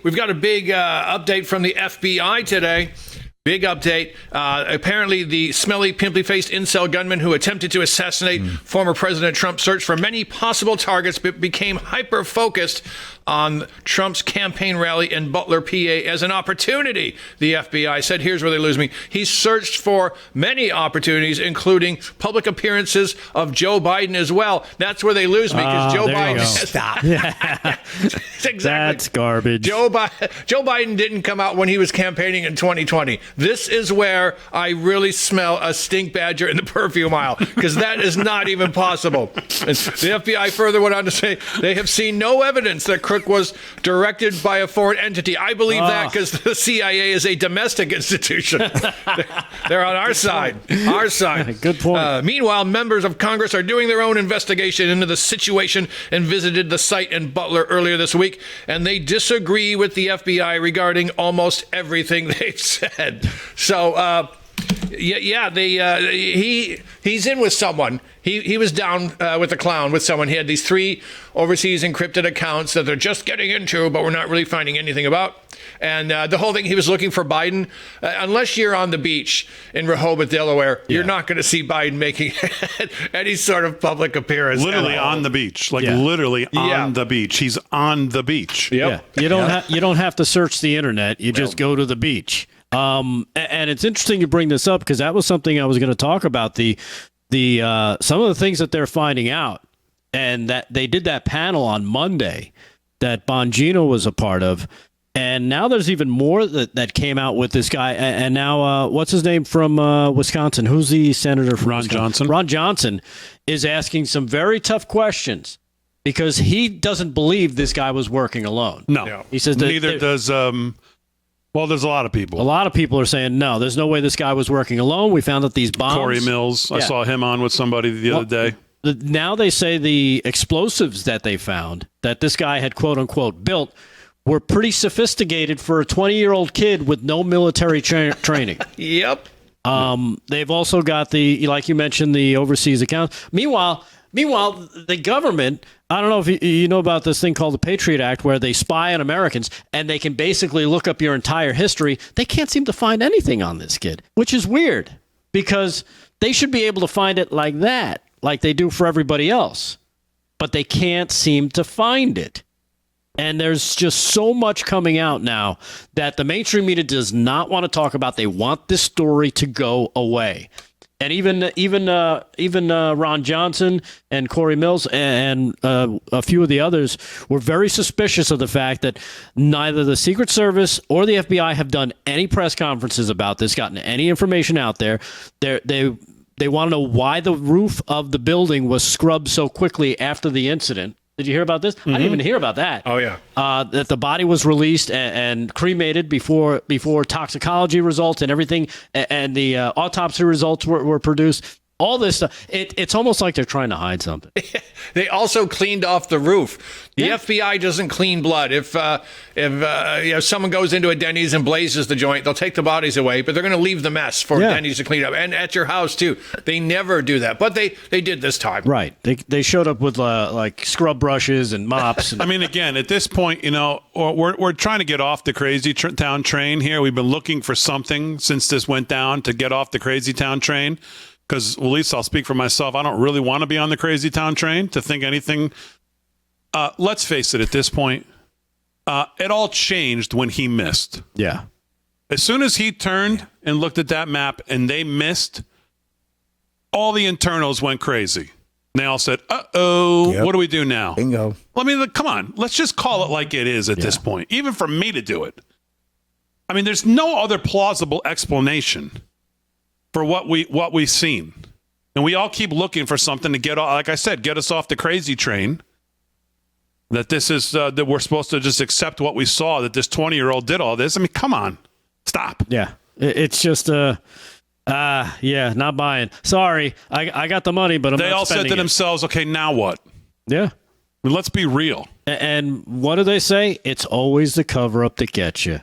We've got a big update from the FBI today. Big update. Apparently, the smelly, pimply-faced incel gunman who attempted to assassinate former President Trump searched for many possible targets, but became hyper-focused on Trump's campaign rally in Butler, PA, as an opportunity. The FBI said, here's where they lose me. He searched for many opportunities, including public appearances of Joe Biden as well. That's where they lose me, because Joe Biden... Stop. Exactly. That's garbage. Joe Biden didn't come out when he was campaigning in 2020. This is where I really smell a stink badger in the perfume aisle, because that is not even possible. And the FBI further went on to say they have seen no evidence that Crook was directed by a foreign entity. I believe that because the CIA is a domestic institution. They're on our side. Our side. Good point. Meanwhile, members of Congress are doing their own investigation into the situation and visited the site in Butler earlier this week, and they disagree with the FBI regarding almost everything they've said. So, he's in with someone. He was down with the clown with someone. He had these 3 overseas encrypted accounts that they're just getting into, but we're not really finding anything about. And the whole thing, he was looking for Biden. Unless you're on the beach in Rehoboth, Delaware, you're not going to see Biden making any sort of public appearance. Literally on the beach, literally on the beach. He's on the beach. Yep. Yeah. You don't have to search the internet. You just go to the beach. And it's interesting you bring this up because that was something I was going to talk about. The some of the things that they're finding out, and that they did that panel on Monday that Bongino was a part of. And now there's even more that came out with this guy. And now, what's his name from Wisconsin? Who's the senator from Ron Wisconsin? Johnson. Ron Johnson is asking some very tough questions because he doesn't believe this guy was working alone. No. He says neither does. Well, there's a lot of people. A lot of people are saying, no, there's no way this guy was working alone. We found that these bombs... Corey Mills. I saw him on with somebody the other day. Now they say the explosives that they found, that this guy had quote-unquote built, were pretty sophisticated for a 20-year-old kid with no military training. Yep. They've also got like you mentioned, the overseas accounts. Meanwhile, the government, I don't know if you know about this thing called the Patriot Act, where they spy on Americans and they can basically look up your entire history. They can't seem to find anything on this kid, which is weird because they should be able to find it like that, like they do for everybody else. But they can't seem to find it. And there's just so much coming out now that the mainstream media does not want to talk about. They want this story to go away. And even Ron Johnson and Corey Mills and a few of the others were very suspicious of the fact that neither the Secret Service or the FBI have done any press conferences about this, gotten any information out there. They want to know why the roof of the building was scrubbed so quickly after the incident. Did you hear about this? I didn't even hear about that. Oh, yeah. That the body was released and cremated before toxicology results and everything, and the autopsy results were produced. All this stuff. It's almost like they're trying to hide something. They also cleaned off the roof. The FBI doesn't clean blood. If someone goes into a Denny's and blazes the joint, they'll take the bodies away, but they're going to leave the mess for Denny's to clean up. And at your house, too. They never do that. But they did this time. Right. They showed up with like scrub brushes and mops. I mean, again, at this point, we're trying to get off the crazy town train here. We've been looking for something since this went down to get off the crazy town train. Because, at least I'll speak for myself, I don't really want to be on the crazy town train to think anything. Let's face it, at this point, it all changed when he missed. Yeah. As soon as he turned and looked at that map and they missed, all the internals went crazy. And they all said, uh-oh, what do we do now? Bingo. I mean, come on. Let's just call it like it is at this point, even for me to do it. I mean, there's no other plausible explanation for what we've seen. And we all keep looking for something to like I said, get us off the crazy train. That this is, that we're supposed to just accept what we saw, that this 20-year-old did all this. I mean, come on. Stop. Yeah. It's just, not buying. Sorry, I got the money, but they not all said to themselves, okay, now what? Yeah. I mean, let's be real. And what do they say? It's always the cover-up that gets you.